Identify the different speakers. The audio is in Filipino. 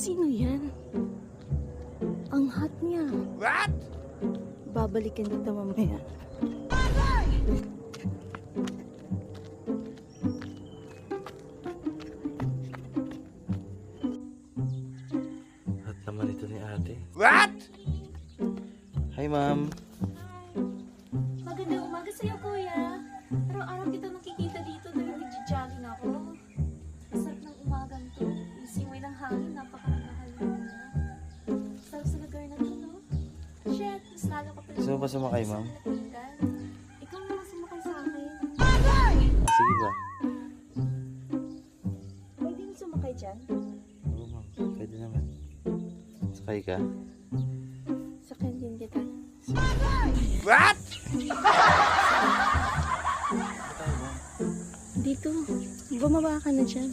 Speaker 1: Sino yan? Ang hot niya.
Speaker 2: What?
Speaker 1: Babalikan kita mamaya.
Speaker 3: Hot naman ito ni ate.
Speaker 2: What?
Speaker 3: Hi, ma'am.
Speaker 4: Magandang umaga sa'yo, kuya. Araw-araw kita nakikita dito dahil nagja-jogging ako. Sarap ng umagang to. Yung simoy ng hangin, napakahal mo na. Sarap sa lugar na to, no? Shit, mas lalo ka pala.
Speaker 3: Gusto mo ba sumakay, ma'am?
Speaker 4: Ikaw na lang sumakay sa akin.
Speaker 3: Sige ba?
Speaker 1: Pwede mo sumakay dyan?
Speaker 3: Oo, ma'am. Pwede naman. Sakay ka?
Speaker 1: Sakyan din kita.
Speaker 2: What?
Speaker 1: Dito. Bumaba ka na dyan.